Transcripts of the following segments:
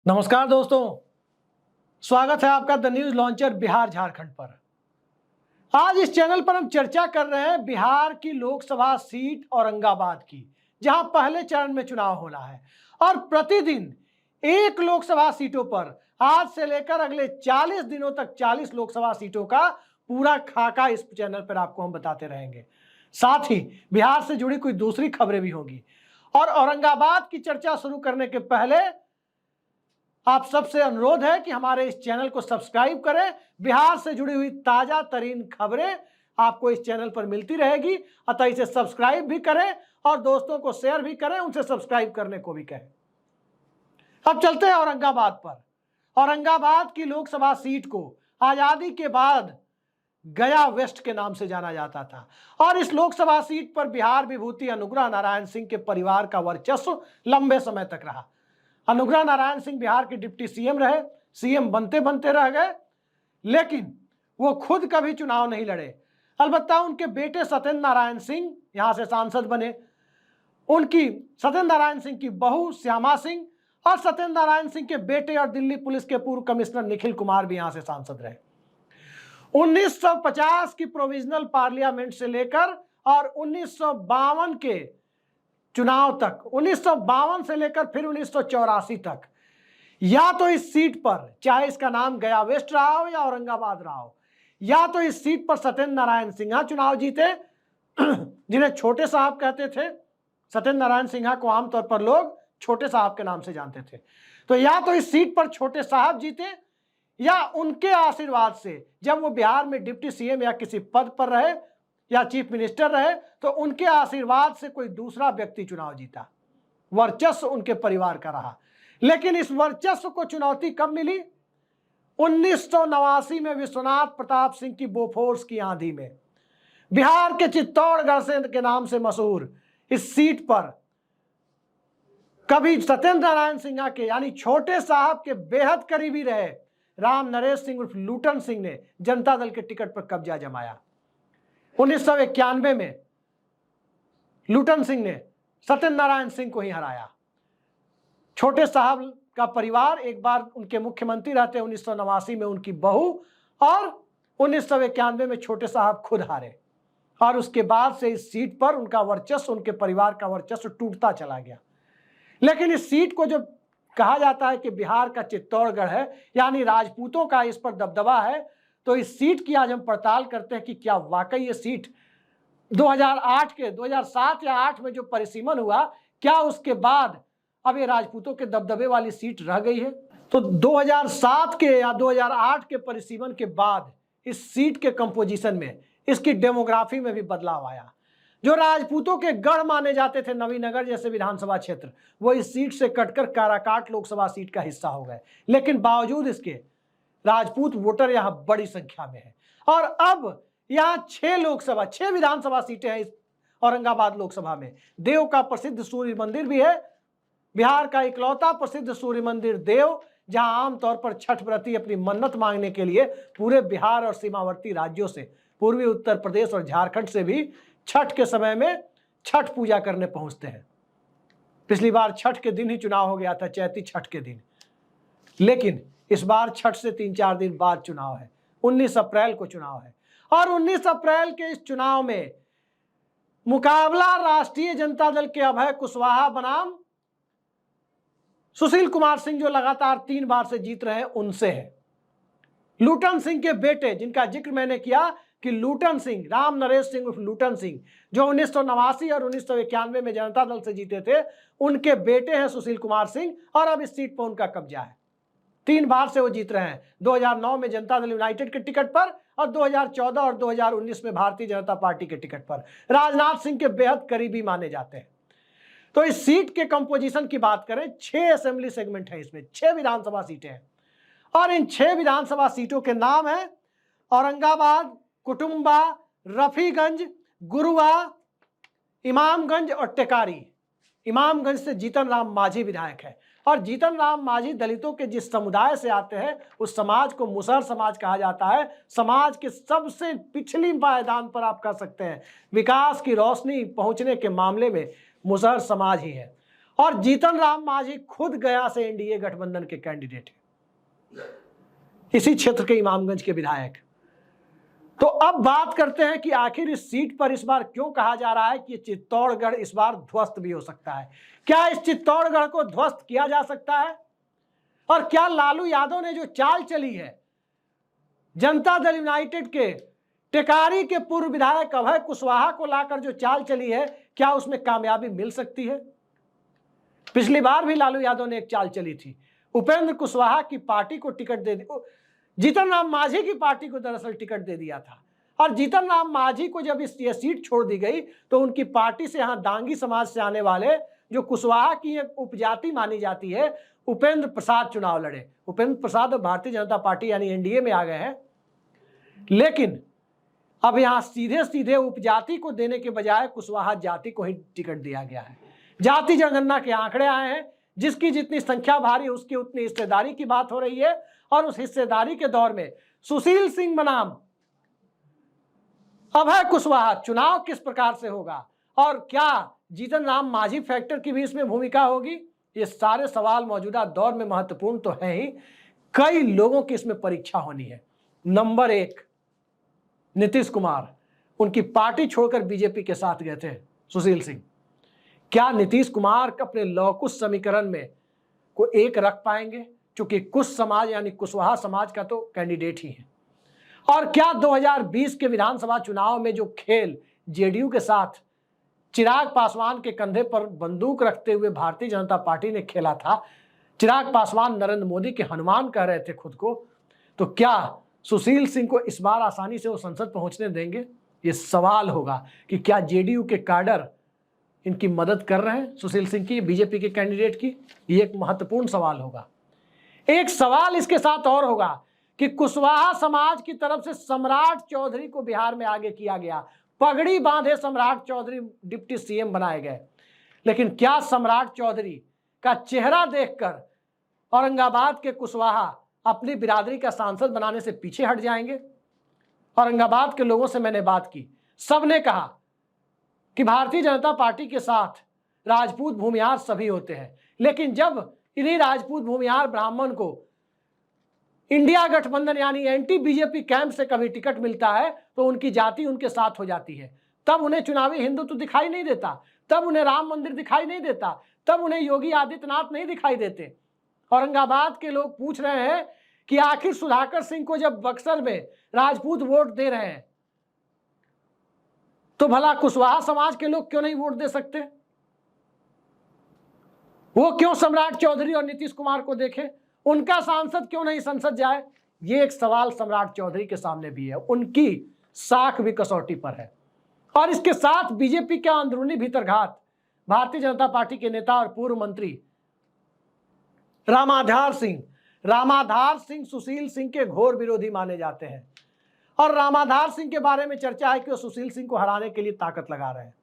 नमस्कार दोस्तों, स्वागत है आपका the news launcher Bihar Jharkhand पर। आज इस चैनल पर हम चर्चा कर रहे हैं बिहार की लोकसभा सीट औरंगाबाद की, जहां पहले चरण में चुनाव होना है और प्रतिदिन एक लोकसभा सीटों पर आज से लेकर अगले 40 दिनों तक 40 लोकसभा सीटों का पूरा खाका इस चैनल पर आपको हम बताते रहेंगे। साथ ही बिहार से जुड़ी कोई दूसरी खबरें भी होंगी। और औरंगाबाद की चर्चा शुरू करने के पहले आप सबसे अनुरोध है कि हमारे इस चैनल को सब्सक्राइब करें। बिहार से जुड़ी हुई ताजा तरीन खबरें आपको इस चैनल पर मिलती रहेगी, अतः इसे सब्सक्राइब भी करें और दोस्तों को शेयर भी करें, उनसे सब्सक्राइब करने को भी कहें। अब चलते हैं औरंगाबाद पर। औरंगाबाद की लोकसभा सीट को आजादी के बाद गया वेस्ट के नाम से जाना जाता था और इस लोकसभा सीट पर बिहार विभूति अनुग्रह नारायण सिंह के परिवार का वर्चस्व लंबे समय तक रहा। अनुग्रह नारायण सिंह बिहार के डिप्टी सीएम रहे, सीएम बनते बनते रह गए, लेकिन वो खुद कभी चुनाव नहीं लड़े। अलबत्ता उनके बेटे सत्येंद्र नारायण सिंह यहां से सांसद बने। उनकी सत्येंद्र नारायण सिंह की बहू श्यामा सिंह और सत्येंद्र नारायण सिंह के बेटे और दिल्ली पुलिस के पूर्व कमिश्नर निखिल कुमार भी यहां से सांसद रहे। 1950 की प्रोविजनल पार्लियामेंट से लेकर और 1952 के चुनाव तक, 1952 से लेकर फिर 1984 तक, या तो इस सीट पर, चाहे इसका नाम गया वेस्ट रहा हो या औरंगाबाद रहा हो, या तो इस सीट पर सत्येंद्र नारायण सिन्हा चुनाव जीते, जिन्हें छोटे साहब कहते थे। सत्येंद्र नारायण सिन्हा को आमतौर पर लोग छोटे साहब के नाम से जानते थे। तो या तो इस सीट पर छोटे साहब जीते या उनके आशीर्वाद से जब वो बिहार में डिप्टी सीएम या किसी पद पर रहे या चीफ मिनिस्टर रहे तो उनके आशीर्वाद से कोई दूसरा व्यक्ति चुनाव जीता। वर्चस्व उनके परिवार का रहा। लेकिन इस वर्चस्व को चुनौती कब मिली? 1989 में विश्वनाथ प्रताप सिंह की बोफोर्स की आंधी में। बिहार के चित्तौड़गढ़ से के नाम से मशहूर इस सीट पर कभी सत्येंद्र नारायण सिन्हा के यानी छोटे साहब के बेहद करीबी रहे राम नरेश सिंह उर्फ लूटन सिंह ने जनता दल के टिकट पर कब्जा जमाया। 1991 में लूटन सिंह ने सत्येंद्र नारायण सिंह को ही हराया। छोटे साहब का परिवार एक बार उनके मुख्यमंत्री रहते 1989 में उनकी बहू, और 1991 में छोटे साहब खुद हारे और उसके बाद से इस सीट पर उनका वर्चस्व, उनके परिवार का वर्चस्व टूटता चला गया। लेकिन इस सीट को जब कहा जाता है कि बिहार का चित्तौड़गढ़ है, यानी राजपूतों का इस पर दबदबा है, तो इस सीट की आज हम पड़ताल करते हैं कि क्या वाकई ये सीट 2007 या 8 में जो परिसीमन हुआ, क्या उसके बाद अब ये राजपूतों के दबदबे वाली सीट रह गई है? तो 2007 के या 2008 के परिसीमन के बाद इस सीट के कंपोजिशन में, इसकी डेमोग्राफी में भी बदलाव आया। जो राजपूतों के गढ़ माने जाते थे नवीनगर जैसे विधानसभा क्षेत्र, वो इस सीट से कटकर काराकाट लोकसभा सीट का हिस्सा हो गए। लेकिन बावजूद इसके राजपूत वोटर यहां बड़ी संख्या में है और अब यहां 6 विधानसभा सीटें हैं इस औरंगाबाद लोकसभा में। देव का प्रसिद्ध सूर्य मंदिर भी है, बिहार का इकलौता प्रसिद्ध सूर्य मंदिर देव, जहां आमतौर पर छठ व्रती अपनी मन्नत मांगने के लिए पूरे बिहार और सीमावर्ती राज्यों से, पूर्वी उत्तर प्रदेश और झारखंड से भी छठ के समय में छठ पूजा करने पहुंचते हैं। पिछली बार छठ के दिन ही चुनाव हो गया था, चैती छठ के दिन, लेकिन इस बार छठ से 3-4 दिन बाद चुनाव है। 19 अप्रैल को चुनाव है और 19 अप्रैल के इस चुनाव में मुकाबला राष्ट्रीय जनता दल के अभय कुशवाहा बनाम सुशील कुमार सिंह, जो लगातार 3 बार से जीत रहे हैं, उनसे है। लूटन सिंह के बेटे, जिनका जिक्र मैंने किया कि लूटन सिंह, राम नरेश सिंह उर्फ लूटन सिंह, जो 1989 और 1991 में जनता दल से जीते थे, उनके बेटे हैं सुशील कुमार सिंह और अब इस सीट पर उनका कब्जा है। 3 बार से वो जीत रहे हैं, 2009 में जनता दल यूनाइटेड के टिकट पर और 2014 और 2019 में भारतीय जनता पार्टी के टिकट पर। राजनाथ सिंह के बेहद करीबी माने जाते हैं। तो इस सीट के कंपोजिशन की बात करें, 6 असेंबली सेगमेंट है, इसमें 6 विधानसभा सीटें हैं और इन 6 विधानसभा सीटों के नाम है औरंगाबाद, कुटुंबा, रफीगंज, गुरुआ, इमामगंज और टेकारी। इमामगंज से जीतन राम मांझी विधायक है और जीतन राम मांझी दलितों के जिस समुदाय से आते हैं उस समाज को मुसहर समाज कहा जाता है। समाज के सबसे पिछली पायदान पर आप कह सकते हैं, विकास की रोशनी पहुंचने के मामले में मुसहर समाज ही है। और जीतन राम मांझी खुद गया से एनडीए गठबंधन के कैंडिडेट हैं, इसी क्षेत्र के इमामगंज के विधायक। तो अब बात करते हैं कि आखिर इस सीट पर इस बार क्यों कहा जा रहा है कि चित्तौड़गढ़ इस बार ध्वस्त भी हो सकता है। क्या इस चित्तौड़गढ़ को ध्वस्त किया जा सकता है? और क्या लालू यादव ने जो चाल चली है, जनता दल यूनाइटेड के टेकारी के पूर्व विधायक अभय कुशवाहा को लाकर जो चाल चली है, क्या उसमें कामयाबी मिल सकती है? पिछली बार भी लालू यादव ने एक चाल चली थी, उपेंद्र कुशवाहा की पार्टी को टिकट दे दी, जीतन राम मांझी की पार्टी को दरअसल टिकट दे दिया था। और जीतन राम मांझी को जब ये सीट छोड़ दी गई तो उनकी पार्टी से यहां दांगी समाज से आने वाले, जो कुशवाहा की एक उपजाति मानी जाती है, उपेंद्र प्रसाद चुनाव लड़े। उपेंद्र प्रसाद भारतीय जनता पार्टी यानी एनडीए में आ गए हैं, लेकिन अब यहां सीधे सीधे उपजाति को देने के बजाय कुशवाहा जाति को ही टिकट दिया गया है। जाति जनगणना के आंकड़े आए हैं, जिसकी जितनी संख्या भारी उसकी उतनी हिस्सेदारी की बात हो रही है। और उस हिस्सेदारी के दौर में सुशील सिंह बनाम अभय कुशवाहा चुनाव किस प्रकार से होगा, और क्या जीतन राम मांझी फैक्टर की भी इसमें भूमिका होगी? ये सारे सवाल मौजूदा दौर में महत्वपूर्ण तो है ही, कई लोगों की इसमें परीक्षा होनी है। नंबर 1, नीतीश कुमार, उनकी पार्टी छोड़कर बीजेपी के साथ गए थे सुशील सिंह। क्या नीतीश कुमार अपने लौकुश समीकरण में को एक रख पाएंगे, क्योंकि कुछ समाज यानी कुशवाहा समाज का तो कैंडिडेट ही है? और क्या 2020 के विधानसभा चुनाव में जो खेल जेडीयू के साथ चिराग पासवान के कंधे पर बंदूक रखते हुए भारतीय जनता पार्टी ने खेला था, चिराग पासवान नरेंद्र मोदी के हनुमान कह रहे थे खुद को, तो क्या सुशील सिंह को इस बार आसानी से वो संसद पहुंचने देंगे? ये सवाल होगा कि क्या जेडीयू के कैडर इनकी मदद कर रहे हैं, सुशील सिंह की, बीजेपी के कैंडिडेट की? ये एक महत्वपूर्ण सवाल होगा। एक सवाल इसके साथ और होगा कि कुशवाहा समाज की तरफ से सम्राट चौधरी को बिहार में आगे किया गया, पगड़ी बांधे सम्राट चौधरी डिप्टी सीएम बनाए गए, लेकिन क्या सम्राट चौधरी का चेहरा देखकर औरंगाबाद के कुशवाहा अपनी बिरादरी का सांसद बनाने से पीछे हट जाएंगे? औरंगाबाद के लोगों से मैंने बात की, सबने कहा कि भारतीय जनता पार्टी के साथ राजपूत भूमिहार सभी होते हैं, लेकिन जब इन्हीं राजपूत भूमिहार ब्राह्मण को इंडिया गठबंधन यानी एंटी बीजेपी कैंप से कभी टिकट मिलता है तो उनकी जाति उनके साथ हो जाती है। तब उन्हें चुनावी हिंदुत्व दिखाई नहीं देता, तब उन्हें राम मंदिर दिखाई नहीं देता, तब उन्हें योगी आदित्यनाथ नहीं दिखाई देते। औरंगाबाद के लोग पूछ रहे हैं कि आखिर सुधाकर सिंह को जब बक्सर में राजपूत वोट दे रहे हैं तो भला कुशवाहा समाज के लोग क्यों नहीं वोट दे सकते? वो क्यों सम्राट चौधरी और नीतीश कुमार को देखे? उनका सांसद क्यों नहीं संसद जाए? ये एक सवाल सम्राट चौधरी के सामने भी है, उनकी साख भी कसौटी पर है। और इसके साथ बीजेपी का अंदरूनी भीतरघात, भारतीय जनता पार्टी के नेता और पूर्व मंत्री रामाधार सिंह सुशील सिंह के घोर विरोधी माने जाते हैं। और रामाधार सिंह के बारे में चर्चा है कि वो सुशील सिंह को हराने के लिए ताकत लगा रहे हैं,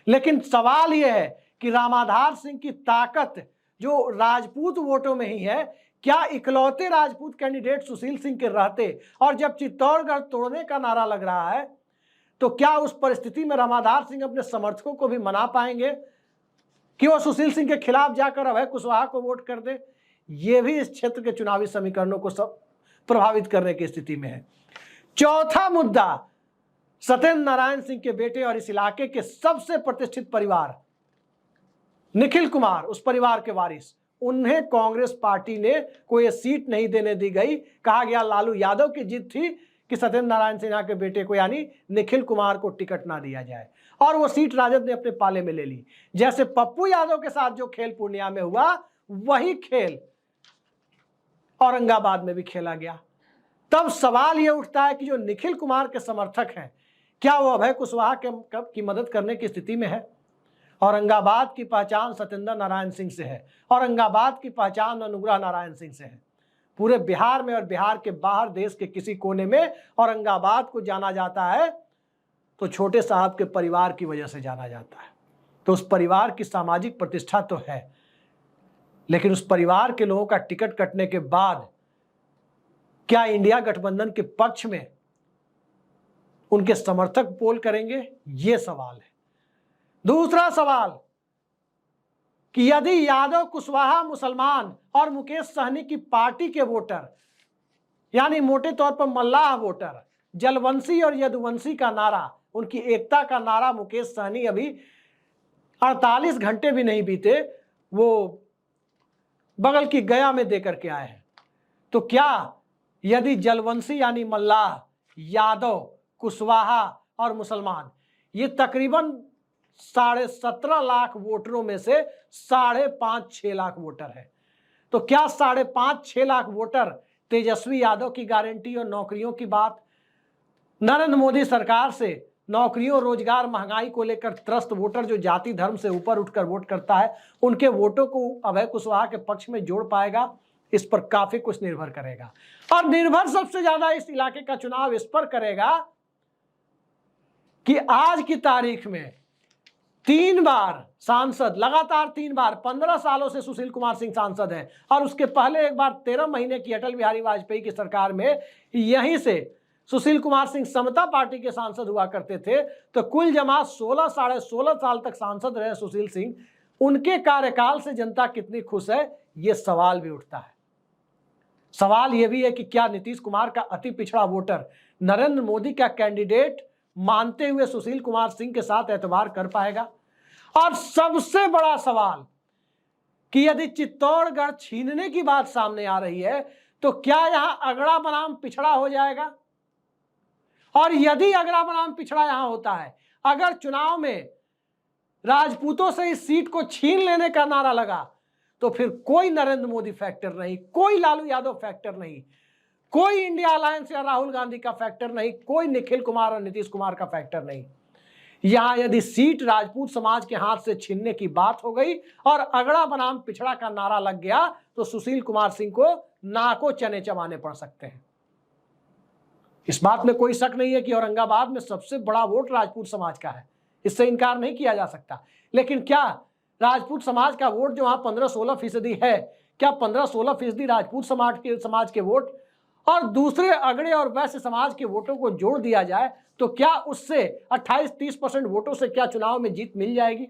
लेकिन सवाल यह है कि रामाधार सिंह की ताकत जो राजपूत वोटों में ही है, क्या इकलौते राजपूत कैंडिडेट सुशील सिंह के रहते और जब चित्तौड़गढ़ तोड़ने का नारा लग रहा है तो क्या उस परिस्थिति में रामाधार सिंह अपने समर्थकों को भी मना पाएंगे कि वो सुशील सिंह के खिलाफ जाकर अभय कुशवाहा को वोट कर दे? ये भी इस क्षेत्र के चुनावी समीकरणों को सब प्रभावित करने की स्थिति में है। चौथा मुद्दा, सत्येंद्र नारायण सिंह के बेटे और इस इलाके के सबसे प्रतिष्ठित परिवार निखिल कुमार, उस परिवार के वारिस, उन्हें कांग्रेस पार्टी ने कोई सीट नहीं देने दी गई। कहा गया लालू यादव की जिद थी कि सत्येंद्र नारायण सिन्हा के बेटे को यानी निखिल कुमार को टिकट ना दिया जाए, और वो सीट राजद ने अपने पाले में ले ली। जैसे पप्पू यादव के साथ जो खेल पूर्णिया में हुआ, वही खेल औरंगाबाद में भी खेला गया। तब सवाल यह उठता है कि जो निखिल कुमार के समर्थक हैं, क्या वो अभय कुशवाहा की मदद करने की स्थिति में है? औरंगाबाद की पहचान सत्येंद्र नारायण सिंह से है, औरंगाबाद की पहचान अनुग्रह नारायण सिंह से है। पूरे बिहार में और बिहार के बाहर देश के किसी कोने में औरंगाबाद को जाना जाता है तो छोटे साहब के परिवार की वजह से जाना जाता है। तो उस परिवार की सामाजिक प्रतिष्ठा तो है, लेकिन उस परिवार के लोगों का टिकट कटने के बाद क्या इंडिया गठबंधन के पक्ष में उनके समर्थक पोल करेंगे? ये सवाल है। दूसरा सवाल, कि यदि यादव, कुशवाहा मुसलमान और मुकेश सहनी की पार्टी के वोटर, यानी मोटे तौर पर मल्लाह वोटर, जलवंशी और यदुवंशी का नारा, उनकी एकता का नारा मुकेश सहनी अभी 48 घंटे भी नहीं बीते वो बगल की गया में देकर के आए हैं। तो क्या यदि जलवंशी यानी मल्लाह, यादव, कुशवाहा और मुसलमान, ये तकरीबन 17.5 लाख वोटरों में से 5.5-6 लाख वोटर है, तो क्या 5.5-6 लाख वोटर तेजस्वी यादव की गारंटी और नौकरियों की बात, नरेंद्र मोदी सरकार से नौकरियों, रोजगार, महंगाई को लेकर त्रस्त वोटर जो जाति धर्म से ऊपर उठकर वोट करता है, उनके वोटों को अभय कुशवाहा के पक्ष में जोड़ पाएगा? इस पर काफी कुछ निर्भर करेगा। और निर्भर सबसे ज्यादा इस इलाके का चुनाव इस पर करेगा कि आज की तारीख में 3 बार सांसद, लगातार 3 बार, 15 सालों से सुशील कुमार सिंह सांसद हैं, और उसके पहले एक बार 13 महीने की अटल बिहारी वाजपेयी की सरकार में यहीं से सुशील कुमार सिंह समता पार्टी के सांसद हुआ करते थे। तो कुल जमा 16-16.5 साल तक सांसद रहे सुशील सिंह। उनके कार्यकाल से जनता कितनी खुश है, यह सवाल भी उठता है। सवाल यह भी है कि क्या नीतीश कुमार का अति पिछड़ा वोटर नरेंद्र मोदी का कैंडिडेट मानते हुए सुशील कुमार सिंह के साथ एतबार कर पाएगा? और सबसे बड़ा सवाल कि यदि चित्तौड़गढ़ छीनने की बात सामने आ रही है, तो क्या यहां अगड़ा बनाम पिछड़ा हो जाएगा? और यदि अगड़ा बनाम पिछड़ा यहां होता है, अगर चुनाव में राजपूतों से इस सीट को छीन लेने का नारा लगा, तो फिर कोई नरेंद्र मोदी फैक्टर नहीं, कोई लालू यादव फैक्टर नहीं, कोई इंडिया अलायंस या राहुल गांधी का फैक्टर नहीं, कोई निखिल कुमार और नीतीश कुमार का फैक्टर नहीं। यहां यदि सीट राजपूत समाज के हाथ से छीनने की बात हो गई और अगड़ा बनाम पिछड़ा का नारा लग गया, तो सुशील कुमार सिंह को नाको चने चबाने पड़ सकते हैं। इस बात में कोई शक नहीं है कि औरंगाबाद में सबसे बड़ा वोट राजपूत समाज का है, इससे इनकार नहीं किया जा सकता। लेकिन क्या राजपूत समाज का वोट जो वहां 15-16% है, क्या 15-16% राजपूत समाज के वोट और दूसरे अगड़े और वैश्य समाज के वोटों को जोड़ दिया जाए, तो क्या उससे 28-30% वोटों से क्या चुनाव में जीत मिल जाएगी?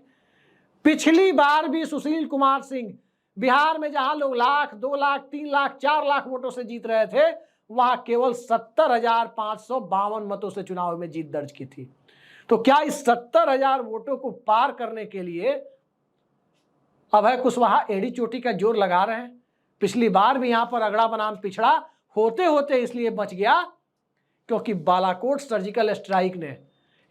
पिछली बार भी सुशील कुमार सिंह बिहार में जहां लोग 1 लाख, 2 लाख, 3 लाख, 4 लाख वोटों से जीत रहे थे, वहां केवल 70,552 मतों से चुनाव में जीत दर्ज की थी। तो क्या इस 70,000 वोटों को पार करने के लिए अभय कुशवाहा एड़ी चोटी का जोर लगा रहे हैं? पिछली बार भी यहां पर अगड़ा बनाम पिछड़ा होते होते इसलिए बच गया क्योंकि बालाकोट सर्जिकल स्ट्राइक ने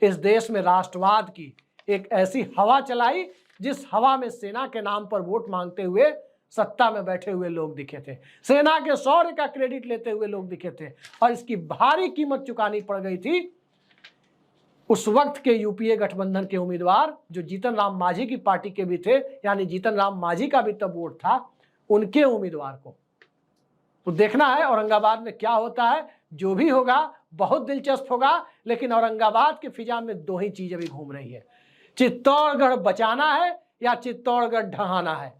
इस देश में राष्ट्रवाद की एक ऐसी हवा चलाई, जिस हवा में सेना के नाम पर वोट मांगते हुए सत्ता में बैठे हुए लोग दिखे थे, सेना के शौर्य का क्रेडिट लेते हुए लोग दिखे थे, और इसकी भारी कीमत चुकानी पड़ गई थी उस वक्त के यूपीए गठबंधन के उम्मीदवार जो जीतन राम मांझी की पार्टी के भी थे, यानी जीतन राम मांझी का भी तब वोट था, उनके उम्मीदवार को। तो देखना है औरंगाबाद में क्या होता है। जो भी होगा बहुत दिलचस्प होगा, लेकिन औरंगाबाद के फिजा में 2 ही चीज अभी घूम रही है, चित्तौड़गढ़ बचाना है या चित्तौड़गढ़ ढहाना है।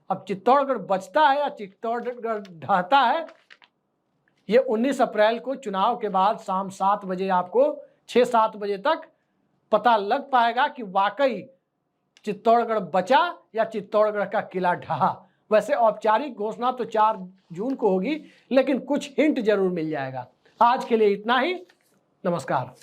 अब चित्तौड़गढ़ बचता है या चित्तौड़गढ़ ढहता है, ये 19 अप्रैल को चुनाव के बाद शाम 7 बजे, आपको 6-7 बजे तक पता लग पाएगा कि वाकई चित्तौड़गढ़ बचा या चित्तौड़गढ़ का किला ढहा। वैसे औपचारिक घोषणा तो 4 जून को होगी, लेकिन कुछ हिंट जरूर मिल जाएगा। आज के लिए इतना ही, नमस्कार।